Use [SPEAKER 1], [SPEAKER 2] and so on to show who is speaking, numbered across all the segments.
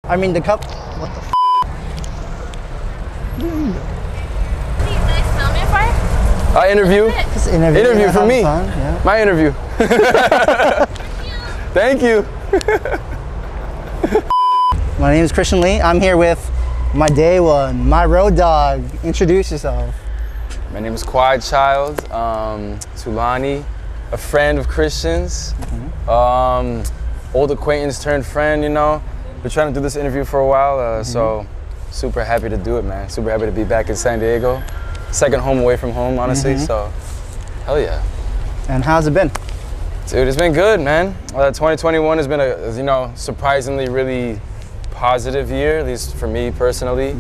[SPEAKER 1] I mean, the cup. What the f?
[SPEAKER 2] Nice film for?
[SPEAKER 3] Interview.
[SPEAKER 1] Just interview
[SPEAKER 3] For me.
[SPEAKER 1] Fun, yeah.
[SPEAKER 3] My interview. Thank you.
[SPEAKER 1] My name is Christian Lee. I'm here with my day one, my road dog. Introduce yourself.
[SPEAKER 3] My name is Quad Child, Thulani, a friend of Christian's, old acquaintance turned friend, you know. Been trying to do this interview for a while, so super happy to do it, man. Super happy to be back in San Diego. Second home away from home, honestly, so hell yeah.
[SPEAKER 1] And how's it been?
[SPEAKER 3] Dude, it's been good, man. 2021 has been a, surprisingly really positive year, at least for me personally.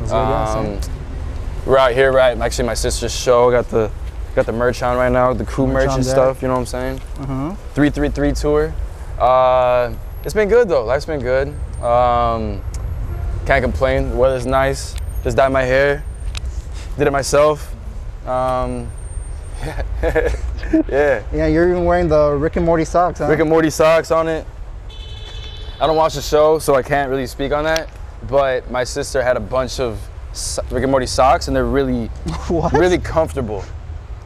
[SPEAKER 3] We're out here, right? Actually, my sister's show got the merch on right now, the crew merch and stuff. You know what I'm saying? 333 tour. It's been good though. Life's been good. Can't complain. The weather's nice. Just dyed my hair. Did it myself. Yeah.
[SPEAKER 1] Yeah, you're even wearing the Rick and Morty socks, huh?
[SPEAKER 3] Rick and Morty socks on it. I don't watch the show, so I can't really speak on that. But my sister had a bunch of Rick and Morty socks, and they're really, really comfortable.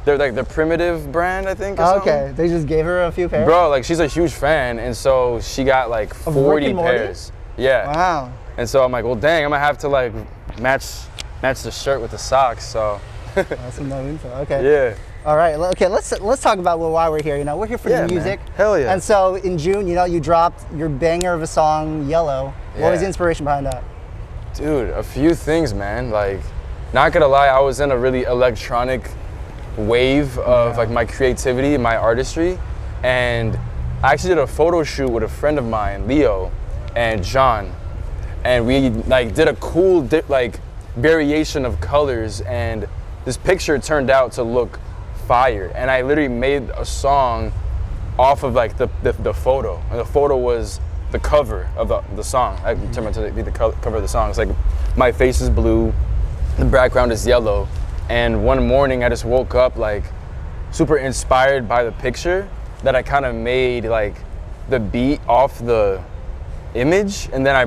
[SPEAKER 3] They're like the Primitive brand, I think. Or
[SPEAKER 1] okay, they just gave her a few pairs?
[SPEAKER 3] Bro, like she's a huge fan, and so she got like 40 pairs. Yeah.
[SPEAKER 1] Wow.
[SPEAKER 3] And so I'm like, well, dang, I'm gonna have to like match the shirt with the socks. So.
[SPEAKER 1] That's some no info. Okay.
[SPEAKER 3] Yeah.
[SPEAKER 1] All right. Okay. Let's talk about why we're here. You know, we're here for the music.
[SPEAKER 3] Man. Hell yeah.
[SPEAKER 1] And so in June, you dropped your banger of a song, Yellow. What was the inspiration behind that?
[SPEAKER 3] Dude, a few things, man. Like, not gonna lie, I was in a really electronic wave of like my creativity and my artistry, and I actually did a photo shoot with a friend of mine, Leo and John, and we like did a cool variation of colors, and this picture turned out to look fire, and I literally made a song off of like the photo, and the photo was the cover of the song. I turned out to be the cover of the song. It's like my face is blue, the background is yellow, and one morning I just woke up like super inspired by the picture that I kind of made like the beat off the image, and then I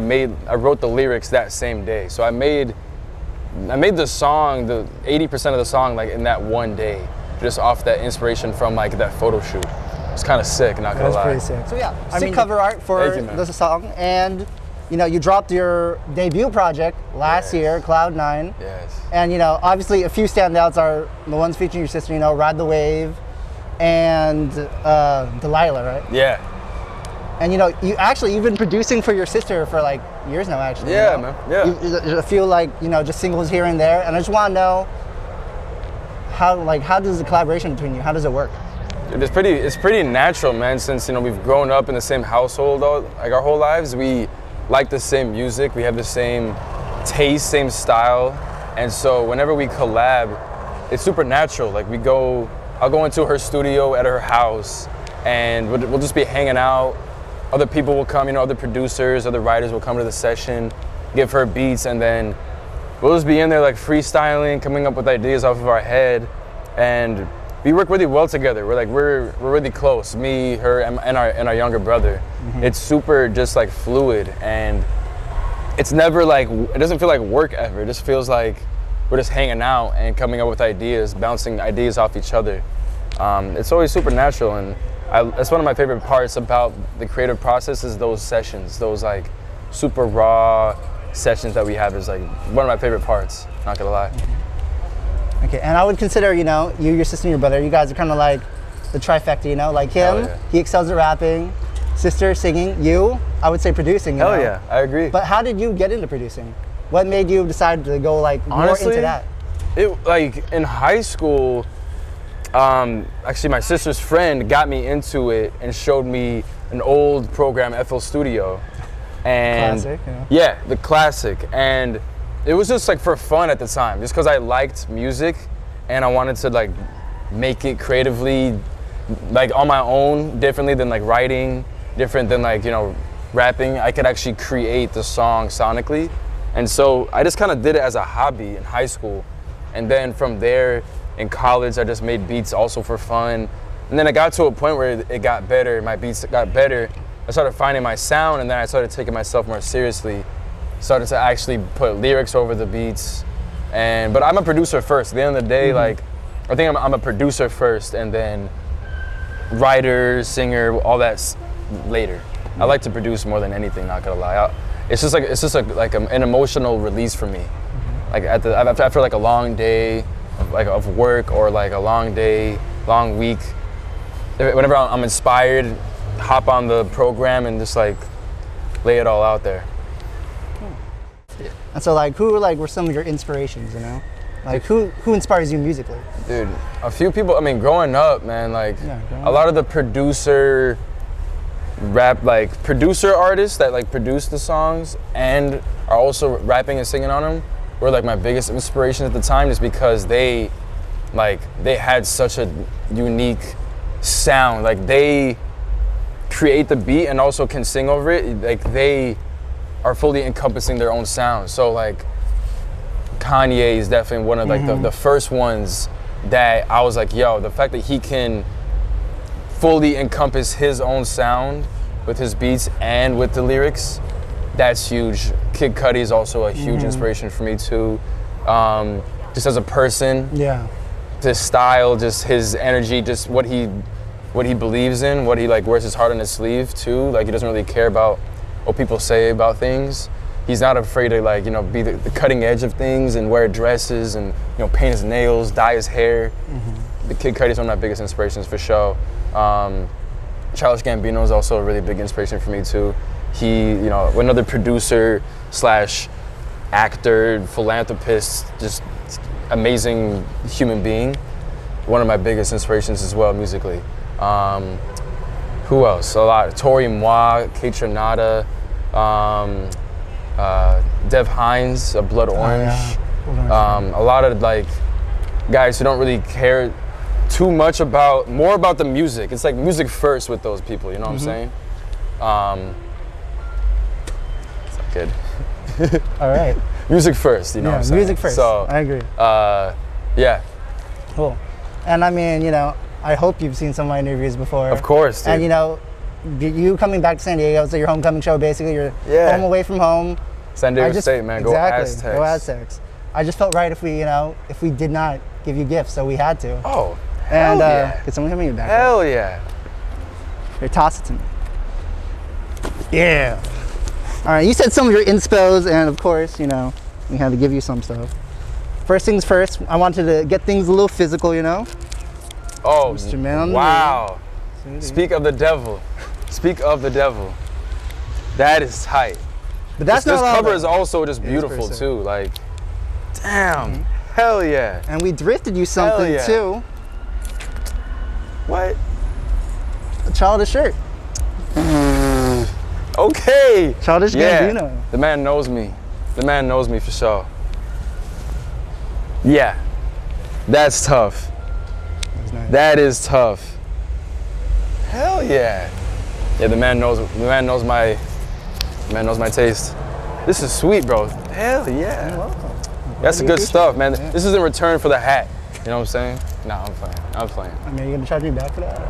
[SPEAKER 3] wrote the lyrics that same day. So I made the song, the 80% of the song, like in that one day, just off that inspiration from like that photo shoot. It's kind of sick, not gonna lie.
[SPEAKER 1] That's pretty sick. So yeah, sick cover art for this song, and you dropped your debut project last year, Cloud9.
[SPEAKER 3] Yes. And
[SPEAKER 1] obviously a few standouts are the ones featuring your sister, Ride the Wave, and Delilah, right?
[SPEAKER 3] Yeah.
[SPEAKER 1] And you've been producing for your sister for like years now, actually.
[SPEAKER 3] Yeah, man. Yeah.
[SPEAKER 1] A few just singles here and there, and I just want to know how does the collaboration between you? How does it work?
[SPEAKER 3] Dude, it's pretty natural, man. Since we've grown up in the same household like our whole lives, we like the same music, we have the same taste, same style, and so whenever we collab, it's super natural. Like I'll go into her studio at her house, and we'll just be hanging out. Other people will come, other producers, other writers will come to the session, give her beats, and then we'll just be in there like freestyling, coming up with ideas off of our head, and we work really well together. We're really close, me, her, and our younger brother. It's super just like fluid, and it's never like, it doesn't feel like work ever. It just feels like we're just hanging out and coming up with ideas, bouncing ideas off each other. It's always super natural, and that's one of my favorite parts about the creative process is those sessions, those like super raw sessions that we have is like one of my favorite parts, not gonna lie.
[SPEAKER 1] Okay, and I would consider, you, your sister and your brother, you guys are kind of like the trifecta, like him, he excels at rapping, sister singing, you, I would say producing,
[SPEAKER 3] Hell yeah, I agree.
[SPEAKER 1] But how did you get into producing? What made you decide to go honestly, more into that?
[SPEAKER 3] It in high school, actually my sister's friend got me into it and showed me an old program, FL Studio. And
[SPEAKER 1] classic,
[SPEAKER 3] yeah, the classic. And it was just like for fun at the time, just because I liked music and I wanted to like make it creatively, like on my own, differently than like writing, different than like, rapping. I could actually create the song sonically. And so I just kind of did it as a hobby in high school. And then from there in college, I just made beats also for fun. And then it got to a point where it got better, my beats got better. I started finding my sound, and then I started taking myself more seriously. started to actually put lyrics over the beats. But I'm a producer first. At the end of the day, like, I think I'm a producer first, and then writer, singer, all that's later. I like to produce more than anything, not gonna lie. It's just like an emotional release for me. Like after like a long day of work, or like a long day, long week, whenever I'm inspired, hop on the program and just like lay it all out there.
[SPEAKER 1] And so like, who were some of your inspirations, you know? Like who inspires you musically?
[SPEAKER 3] Dude, a few people, I mean, growing up, man, like a lot of the producer artists that like produce the songs and are also rapping and singing on them were like my biggest inspiration at the time, just because they had such a unique sound. Like they create the beat and also can sing over it. Like they are fully encompassing their own sound. So like Kanye is definitely one of like the first ones that I was like, yo, the fact that he can fully encompass his own sound with his beats and with the lyrics, that's huge. Kid Cudi is also a huge inspiration for me too. Just as a person, his style, just his energy, just what he believes in, what he like wears his heart on his sleeve too. Like he doesn't really care about what people say about things. He's not afraid to like, you know, be the cutting edge of things and wear dresses and, you know, paint his nails, dye his hair. The Kid Cudi is one of my biggest inspirations for sure. Childish Gambino is also a really big inspiration for me too. He, you know, another producer slash actor, philanthropist, just amazing human being. One of my biggest inspirations as well musically. Who else? A lot. Tori Moi, Kate Trinata, Dev Hines of Blood Orange. A lot of like guys who don't really care too much more about the music. It's like music first with those people, you know what I'm saying? It's not good.
[SPEAKER 1] All right.
[SPEAKER 3] Music first, you know what I'm saying?
[SPEAKER 1] Music first,
[SPEAKER 3] So,
[SPEAKER 1] I agree.
[SPEAKER 3] Yeah.
[SPEAKER 1] Cool. And I mean, you know, I hope you've seen some of my interviews before.
[SPEAKER 3] Of course, dude.
[SPEAKER 1] And you know, you coming back to San Diego, so your homecoming show basically, you're home away from home.
[SPEAKER 3] San Diego State, man, go Aztecs.
[SPEAKER 1] Go Aztecs. I just felt right if we did not give you gifts, so we had to.
[SPEAKER 3] Oh,
[SPEAKER 1] and
[SPEAKER 3] hell yeah.
[SPEAKER 1] Could someone hit me in the back?
[SPEAKER 3] Hell yeah.
[SPEAKER 1] Here, toss it to me. Yeah. All right, you said some of your inspos, and of course, you know, we had to give you some stuff. First things first, I wanted to get things a little physical, you know?
[SPEAKER 3] Oh,
[SPEAKER 1] Mr. Man,
[SPEAKER 3] wow. Speak of the devil. Speak of the devil. That is tight.
[SPEAKER 1] But that's
[SPEAKER 3] this
[SPEAKER 1] not
[SPEAKER 3] cover is also just beautiful too. Like, damn, hell yeah.
[SPEAKER 1] And we thrifted you something too.
[SPEAKER 3] What?
[SPEAKER 1] A Childish shirt.
[SPEAKER 3] Okay.
[SPEAKER 1] Childish Gambino.
[SPEAKER 3] The man knows me. The man knows me for sure. Yeah, that's tough.
[SPEAKER 1] That's nice.
[SPEAKER 3] That is tough. Hell yeah. Yeah, the man knows my taste. This is sweet, bro. Hell yeah.
[SPEAKER 1] You're welcome.
[SPEAKER 3] That's good stuff, man. Yeah. This is in return for the hat. You know what I'm saying? Nah, I'm playing.
[SPEAKER 1] I mean, you're gonna charge me back for that?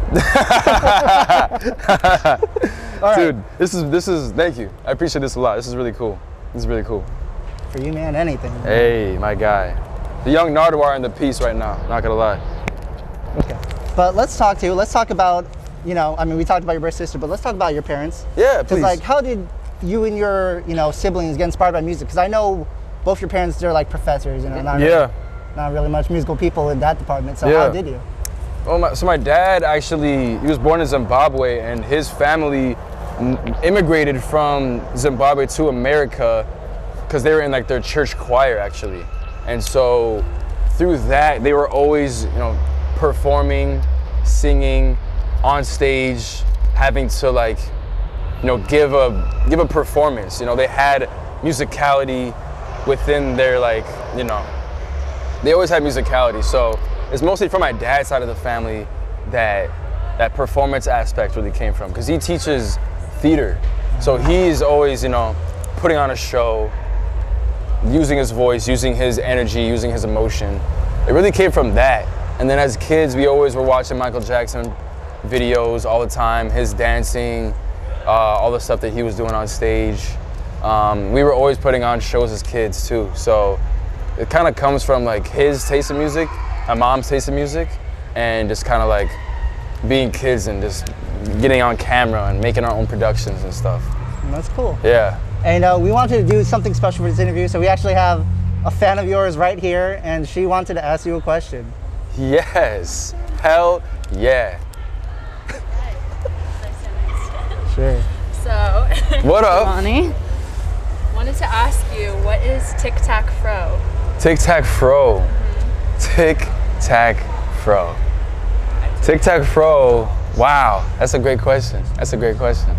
[SPEAKER 3] All right. Dude, this is, thank you. I appreciate this a lot. This is really cool. This is really cool.
[SPEAKER 1] For you, man, anything.
[SPEAKER 3] Hey, my guy. The young Nardwuar in the piece right now, not gonna lie.
[SPEAKER 1] Okay. But let's talk about, you know, I mean, we talked about your birth sister, but let's talk about your parents.
[SPEAKER 3] Yeah, please.
[SPEAKER 1] Because, like, how did you and your, you know, siblings get inspired by music? Because I know both your parents, they're like professors, you know, not really much musical people in that department. So how did you?
[SPEAKER 3] Well, so my dad actually, he was born in Zimbabwe, and his family immigrated from Zimbabwe to America because they were in like their church choir actually. And so through that, they were always, you know, performing, singing, on stage, having to like, you know, give a performance. You know, they had musicality within their like, you know, they always had musicality. So it's mostly from my dad's side of the family that performance aspect really came from, because he teaches theater. So he's always, you know, putting on a show, using his voice, using his energy, using his emotion. It really came from that. And then as kids, we always were watching Michael Jackson videos all the time, his dancing, all the stuff that he was doing on stage. We were always putting on shows as kids too, so it kind of comes from like his taste in music, my mom's taste in music, and just kind of like being kids and just getting on camera and making our own productions and stuff.
[SPEAKER 1] That's cool.
[SPEAKER 3] Yeah.
[SPEAKER 1] And we wanted to do something special for this interview, so we actually have a fan of yours right here, and she wanted to ask you a question.
[SPEAKER 3] Yes. Hell yeah.
[SPEAKER 1] Sure.
[SPEAKER 2] So,
[SPEAKER 3] What up?
[SPEAKER 2] Thulani, wanted to ask you, what is tic-tac-fro?
[SPEAKER 3] Tic-tac-fro. Tic-tac-fro. Tic-tac-fro. Wow, that's a great question. That's a great question.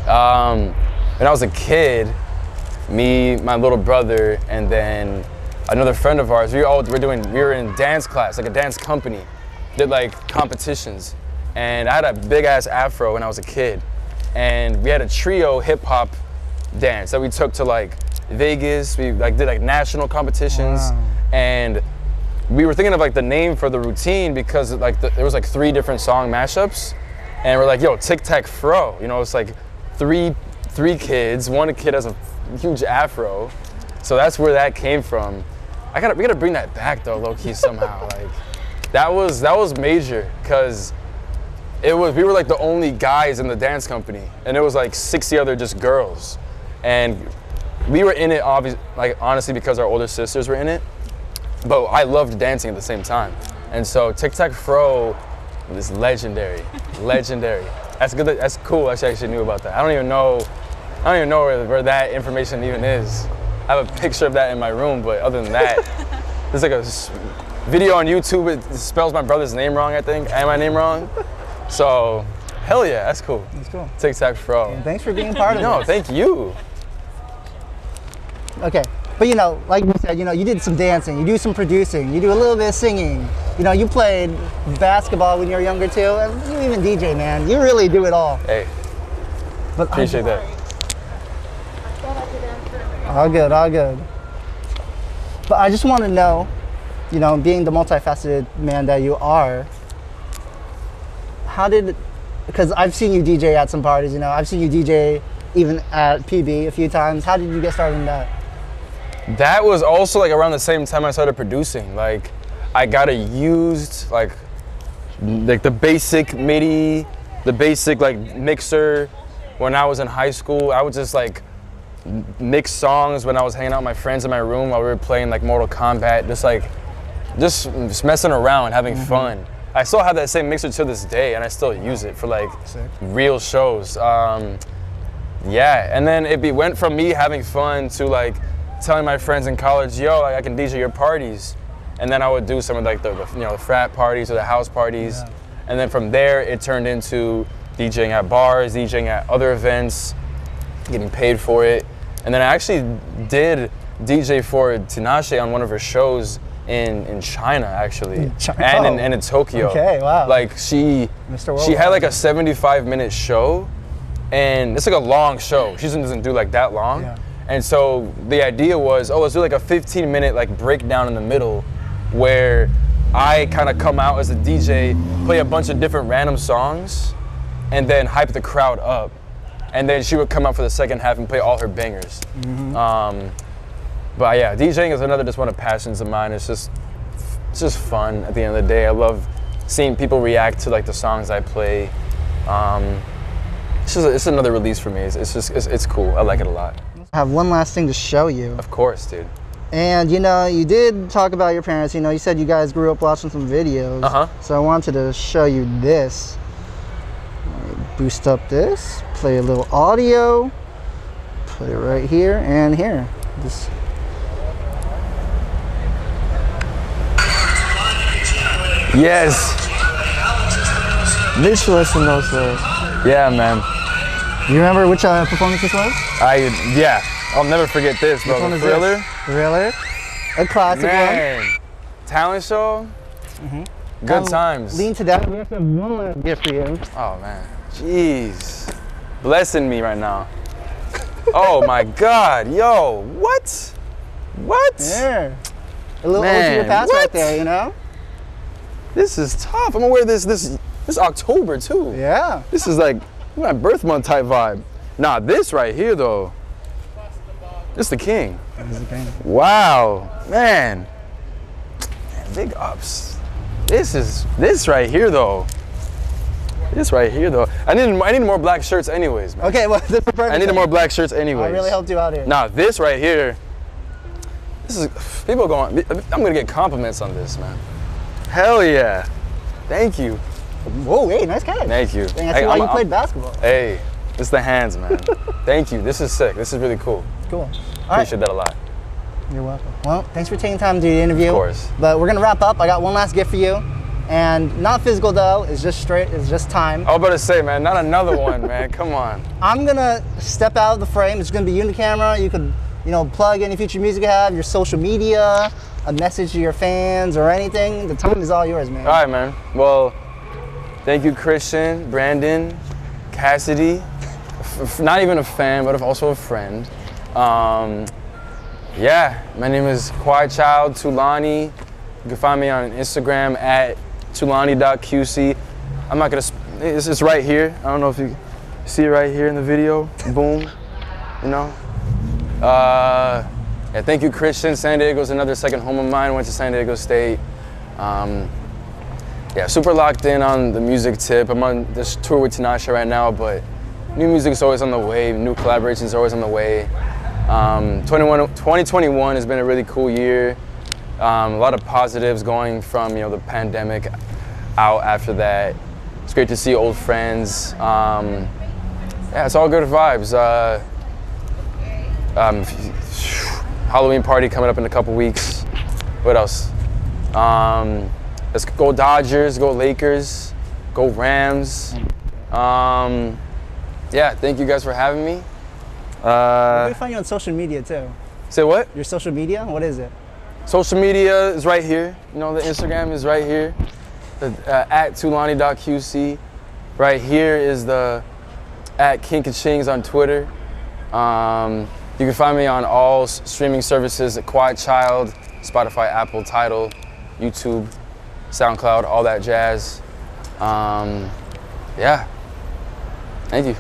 [SPEAKER 3] When I was a kid, me, my little brother, and then another friend of ours, we were in dance class, like a dance company, did like competitions. And I had a big ass afro when I was a kid. And we had a trio hip hop dance that we took to like Vegas. We like did like national competitions.
[SPEAKER 1] Wow.
[SPEAKER 3] And we were thinking of like the name for the routine because like there was like 3 different song mashups. And we're like, yo, tic-tac-fro. You know, it's like three kids. One kid has a huge afro. So that's where that came from. We gotta bring that back though, low key somehow. Like that was major because we were like the only guys in the dance company, and it was like 60 other just girls, and we were in it honestly because our older sisters were in it. But I loved dancing at the same time, and so Tic-tac-fro is legendary, legendary. That's good. That's cool. I actually knew about that. I don't even know where that information even is. I have a picture of that in my room, but other than that, there's like a video on YouTube. It spells my brother's name wrong, I think, and my name wrong. So, hell yeah, that's cool.
[SPEAKER 1] That's cool.
[SPEAKER 3] Tic-tac-fro.
[SPEAKER 1] And thanks for being part of it.
[SPEAKER 3] No, thank you.
[SPEAKER 1] Okay, but you know, like you said, you know, you did some dancing, you do some producing, you do a little bit of singing. You know, you played basketball when you were younger too, and you even DJ, man. You really do it all.
[SPEAKER 3] Hey,
[SPEAKER 1] But
[SPEAKER 3] appreciate that.
[SPEAKER 1] All good, all good. But I just want to know, you know, being the multifaceted man that you are, because I've seen you DJ at some parties, you know, I've seen you DJ even at PB a few times. How did you get started in that?
[SPEAKER 3] That was also like around the same time I started producing. Like, I got a used, like the basic MIDI, the basic like mixer when I was in high school. I would just like mix songs when I was hanging out with my friends in my room while we were playing like Mortal Kombat, just messing around, having fun. I still have that same mixer to this day, and I still use it for like real shows. Yeah, and then it went from me having fun to like telling my friends in college, yo, like, I can DJ your parties. And then I would do some of like the frat parties or the house parties. Yeah. And then from there, it turned into DJing at bars, DJing at other events, getting paid for it. And then I actually did DJ for Tinashe on one of her shows in China, actually, and in Tokyo. Okay, wow. Like she had like a 75-minute show, and it's like a long show. She doesn't do like that long. Yeah. And so the idea was, let's do like a 15-minute like breakdown in the middle where I kind of come out as a DJ, play a bunch of different random songs, and then hype the crowd up. And then she would come out for the second half and play all her bangers. But yeah, DJing is just one of passions of mine. It's just fun at the end of the day. I love seeing people react to like the songs I play. It's another release for me. It's cool. I like it a lot.
[SPEAKER 1] I have one last thing to show you.
[SPEAKER 3] Of course, dude.
[SPEAKER 1] And you know, you did talk about your parents. You know, you said you guys grew up watching some videos. So I wanted to show you this. Boost up this, play a little audio, put it right here and here. Just
[SPEAKER 3] yes.
[SPEAKER 1] This was from those.
[SPEAKER 3] Yeah, man.
[SPEAKER 1] Do you remember which performance this was?
[SPEAKER 3] Yeah. I'll never forget this, bro.
[SPEAKER 1] Which one is
[SPEAKER 3] Thriller?
[SPEAKER 1] This? Thriller. A classic one.
[SPEAKER 3] Talent show. Good times.
[SPEAKER 1] Lean to that. We have one last gift for you.
[SPEAKER 3] Oh man. Jeez. Blessing me right now. Oh my God. Yo, what? What?
[SPEAKER 1] Yeah. A little ode to your past right there, you know?
[SPEAKER 3] This is tough. I'm gonna wear this October too.
[SPEAKER 1] Yeah.
[SPEAKER 3] This is like my birth month type vibe. Nah, this right here though. This the king.
[SPEAKER 1] This is the king.
[SPEAKER 3] Wow, man. Big ups. This right here though. This right here though. I need more black shirts anyways, man.
[SPEAKER 1] Okay, well, this is perfect.
[SPEAKER 3] I needed more black shirts anyways.
[SPEAKER 1] I really helped you out here.
[SPEAKER 3] Nah, this right here. This is people going. I'm gonna get compliments on this, man. Hell yeah. Thank you.
[SPEAKER 1] Whoa, hey, nice catch.
[SPEAKER 3] Thank you.
[SPEAKER 1] Dang, I see why you played basketball.
[SPEAKER 3] Hey, it's the hands, man. Thank you. This is sick. This is really cool.
[SPEAKER 1] Cool. All
[SPEAKER 3] Appreciate that a lot.
[SPEAKER 1] You're welcome. Well, thanks for taking time to do the interview.
[SPEAKER 3] Of course.
[SPEAKER 1] But we're gonna wrap up. I got one last gift for you, and not physical though. It's just straight. It's just time.
[SPEAKER 3] I was about to say, man, not another one, man. Come on.
[SPEAKER 1] I'm gonna step out of the frame. It's gonna be you in the camera. You could, plug any future music you have, your social media, a message to your fans, or anything. The time is all yours, man.
[SPEAKER 3] All right, man. Well, thank you, Christian, Brandon, Cassidy. Not even a fan, but also a friend. Yeah, my name is Quiet Child Thulani. You can find me on Instagram at Thulani.qc. I'm not gonna, it's right here. I don't know if you see it right here in the video. Boom, Yeah, thank you, Christian. San Diego's another second home of mine. Went to San Diego State. Yeah, super locked in on the music tip. I'm on this tour with Tinashe right now, but new music's always on the way. New collaborations are always on the way. 2021 has been a really cool year. A lot of positives going from the pandemic out after that. It's great to see old friends. Yeah, it's all good vibes. Halloween party coming up in a couple weeks. What else? Let's go Dodgers, go Lakers, go Rams. Yeah, thank you guys for having me.
[SPEAKER 1] Where can we find you on social media too?
[SPEAKER 3] Say what?
[SPEAKER 1] Your social media? What is it?
[SPEAKER 3] Social media is right here. The Instagram is right here. At Thulani.qc. Right here is the at King Kachings on Twitter. You can find me on all streaming services at Quiet Child, Spotify, Apple, Tidal, YouTube, SoundCloud, all that jazz. Yeah. Thank you.